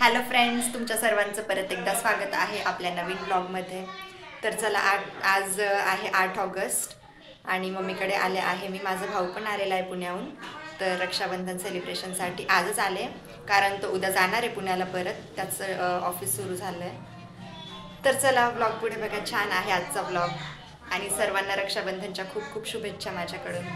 Hello friends, तुमच्या सर्वांचं परत एकदा स्वागत आहे आपल्या नवीन ब्लॉगमध्ये। तर चला आज आहे 8 ऑगस्ट आणि मम्मीकडे आले आहे मी। माझा भाऊ पण आलेला आहे पुण्याहून। तर रक्षाबंधन सेलिब्रेशनसाठी आजच आले, कारण तो उद्या जाणार आहे पुण्याला परत, त्याचं ऑफिस सुरू झालं आहे। तर चला ब्लॉग पुढे बघा, छान आहे आजचा ब्लॉग आणि सर्वांना रक्षाबंधनच्या खूप खूप शुभेच्छा माझ्याकडून।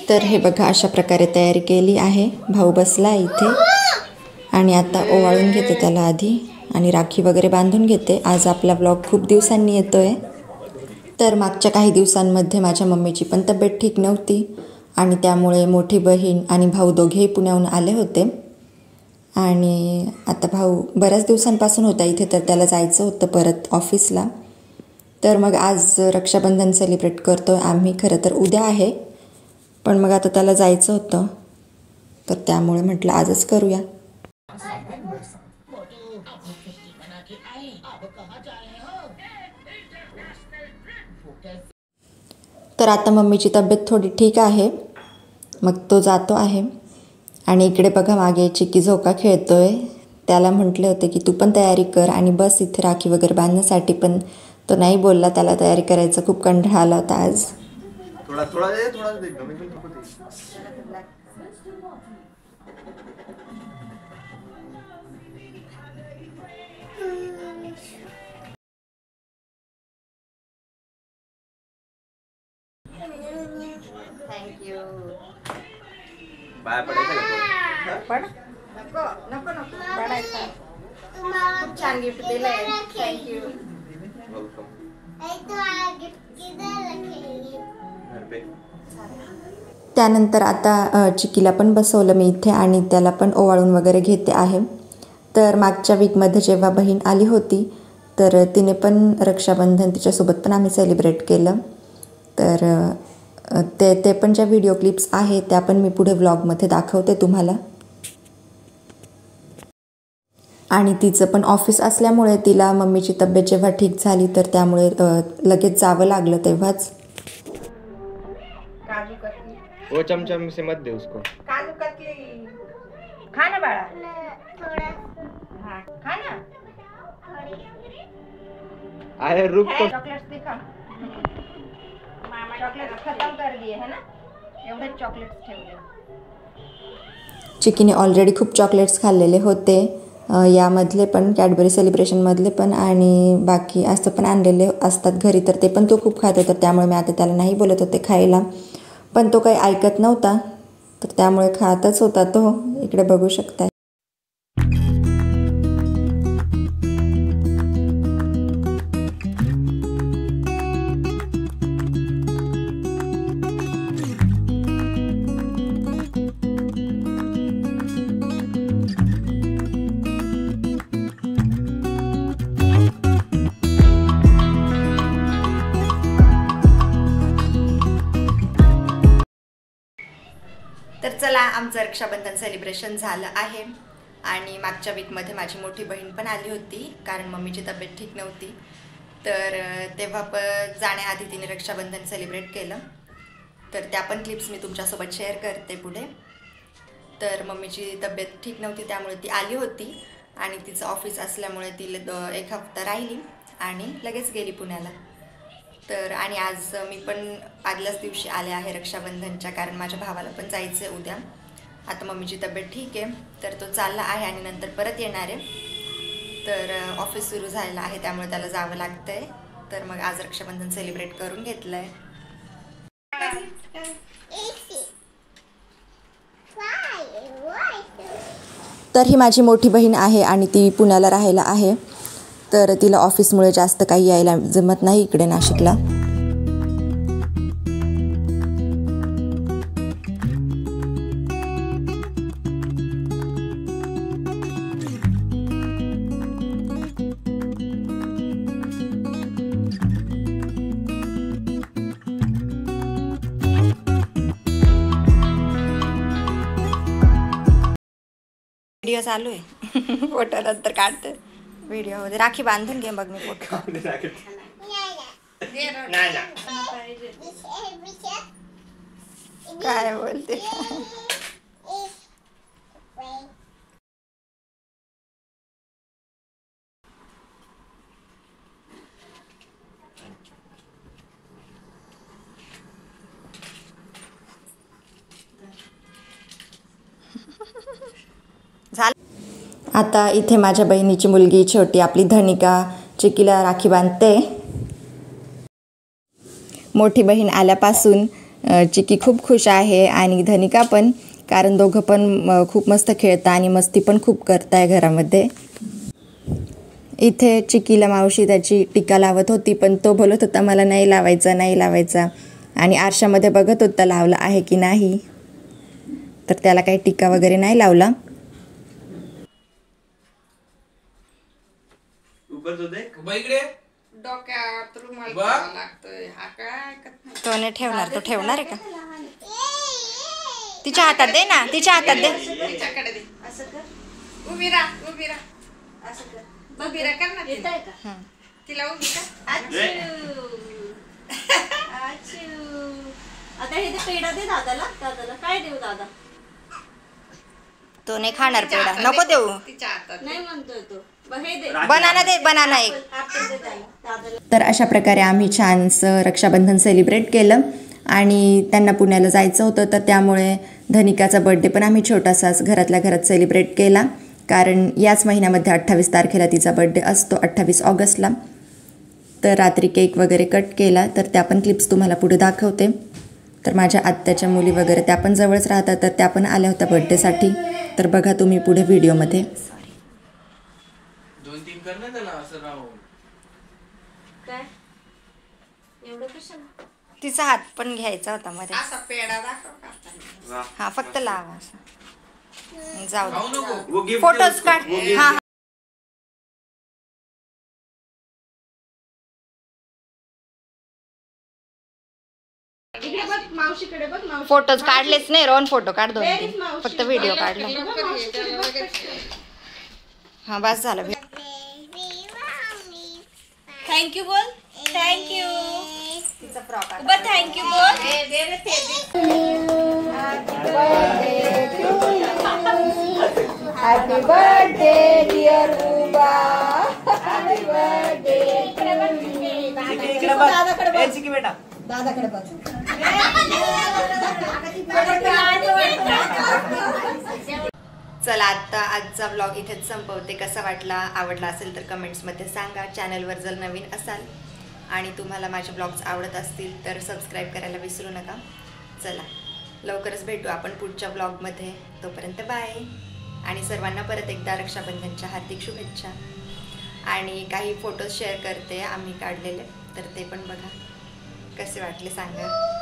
तर हे बघा, अशा प्रकारे तयारी केली आहे। भाऊ बसला इथे आणि आता ओवाळून घेते त्याला आधी आणि राखी वगैरे बांधून घेते। आज आपला ब्लॉग खूप दिवसांनी येतोय। तर मागच्या काही दिवसांमध्ये माझ्या मम्मीची पण तब्येत ठीक नव्हती आणि त्यामुळे मोठी बहीण आणि भाऊ दोघेही पुण्याहून आले होते आणि आता भाऊ बऱ्याच दिवसांपासून होता इथे, तर त्याला जायचं होतं परत ऑफिसला। तर मग आज रक्षाबंधन सेलिब्रेट करतोय आम्ही। खरं तर उद्या आहे, पण मग आता त्याला जायचं होतं, तर त्यामुळे म्हटलं आजच करूया। तर आता मम्मीची तब्येत थोडी ठीक आहे, मग तो जातो आहे। आणि इकडे बघा, मागे चिक्की झोका खेळतोय। त्याला म्हटले होते की तू पण तयारी कर आणि बस इथे राखी वगैरे बांधण्यासाठी, पण तो नाही बोलला। त्याला तयारी करायचं खूप कंटाळा आला होता आज। थँक्यू। बाय पडायचं पण नको नको नको पडायचं। खूप छान गिफ्ट दिलंय, थँक्यू। त्यानंतर आता चिक्कीला पण बसवलं मी इथे आणि त्याला पण ओवाळून वगैरे घेते आहे। तर मागच्या वीकमध्ये जेव्हा बहीण आली होती, तर तिने पण रक्षाबंधन तिच्यासोबत पण आम्ही सेलिब्रेट केलं। तर ते पण ज्या व्हिडिओ क्लिप्स आहेत त्या पण मी पुढे व्लॉगमध्ये दाखवते तुम्हाला। आणि तिचं पण ऑफिस असल्यामुळे तिला मम्मीची तब्येत जेव्हा ठीक झाली, तर त्यामुळे लगेच जावं लागलं तेव्हाच। काजू कतली, वो चमचम से मत दे उसको। काजू कतली खा ना बाळा, थोड़ा हाँ खा ना। अरे रुक तो। चॉकलेट्स दिखा, मामा चॉकलेट खत्म कर दिए है ना, एवढे चॉकलेट्स ठेवले। चिक्कीने ऑलरेडी खूप चॉकलेट्स खाल्लेले होते, यामधले पण कॅडबरी सेलिब्रेशनमधले पण आणि बाकी असं पण आणलेले असतात घरी, तर ते पण तो खूप खातो। तर त्यामुळे मी आता त्याला नाही बोलत होते खायला, पण तो काही ऐकत नव्हता, तर त्यामुळे खातच होता तो। इकडे बघू शकता। तर चला, आमचं रक्षाबंधन सेलिब्रेशन झालं आहे आणि मागच्या वीकमध्ये माझी मोठी बहीण पण आली होती, कारण मम्मीची तब्येत ठीक नव्हती। तर तेव्हा जाण्याआधी तिने रक्षाबंधन सेलिब्रेट केलं, तर त्या पण क्लिप्स मी तुमच्यासोबत शेअर करते पुढे। तर मम्मीची तब्येत ठीक नव्हती त्यामुळे ती आली होती आणि तिचं ऑफिस असल्यामुळे तिला 1 हफ्ता राहिली आणि लगेच गेली पुण्याला। तर आणि आज मी पण आदल्याच दिवशी आले आहे रक्षाबंधनच्या, कारण माझ्या भावाला पण जायचं आहे उद्या। आता मम्मीची तब्येत ठीक आहे, तर तो चालला आहे आणि नंतर परत येणार आहे। तर ऑफिस सुरू झालं आहे त्यामुळे त्याला जावं लागतं आहे। तर मग आज रक्षाबंधन सेलिब्रेट करून घेतलं आहे। तर ही माझी मोठी बहीण आहे आणि ती पुण्याला राहायला आहे, तर तिला ऑफिसमुळे जास्त काही यायला जमत नाही इकडे नाशिकला। व्हिडिओ चालू आहे, फोटो नंतर काढते। व्हिडिओ मध्ये राखी बांधून घे, बघ मी फोटो. काय बोलते. आता इथे माझ्या बहिणीची मुलगी छोटी आपली धनिका चिकीला राखी बांधते. मोठी बहीण आल्यापासून चिकी खूप खुश आहे आणि धनिका पण, कारण दोघं पण खूप मस्त खेळता आणि मस्ती पण खूप करताय घरामध्ये. इथे चिकीला मावशी त्याची टिका लावत होती, पण तो बोलत होता मला नाही लावायचा आणि आरशामध्ये बघत होता लावला आहे की नाही, तर त्याला काही टिका वगैरे नाही लावला. तो नाही ठेवणार, तो ठेवणार आहे का? तिच्या हातात दे ना, तिच्या हातात दे. तो नाही खाणार पेढा, नको देऊ. बनाना दे, बनाना एक. तर अशा प्रकारे आम्ही छानसं रक्षाबंधन सेलिब्रेट केलं आणि त्यांना पुण्याला जायचं होतं, तर त्यामुळे धनिकाचा बर्थडे पण आम्ही छोटासाच घरातल्या घरात सेलिब्रेट केला, कारण याच महिन्यामध्ये 28 तारखेला तिचा बर्थडे असतो, 28 ऑगस्टला. तर रात्री केक वगैरे कट केला, तर त्या पण क्लिप्स तुम्हाला पुढे दाखवते. तर माझ्या आत्याच्या मुली वगैरे त्या पण जवळच राहतात, तर त्या पण आल्या होत्या बर्थडेसाठी. तर बघा तुम्ही पुढे व्हिडिओमध्ये. तिचा हात पण घ्यायचा होता मध्ये. हा फक्त लावा असं. जाऊ फोटोज काढ. हा फोटोज काढलेच नाही, रोहन फोटो काढ 2-3, फक्त व्हिडिओ काढला. हा बस झालं. थँक्यू बोल. थँक्यू. तिचा फ्रॉक थँक्यू बोल. हॅपी बर्थडे डिअर उबा. Happy birthday. दादाकडे बघ. चला आता आजचा ब्लॉग इथेच संपवते. कसा वाटला, आवडला असेल तर कमेंट्समध्ये सांगा. चॅनलवर जर नवीन असाल आणि तुम्हाला माझे ब्लॉग्स आवडत असतील तर सबस्क्राईब करायला विसरू नका. चला लवकरच भेटू आपण पुढच्या ब्लॉगमध्ये. तोपर्यंत बाय. आणि सर्वांना परत एकदा रक्षाबंधनच्या हार्दिक शुभेच्छा. आणि काही फोटोज शेअर करते आम्ही काढलेले, तर ते पण बघा कसे वाटले सांगा.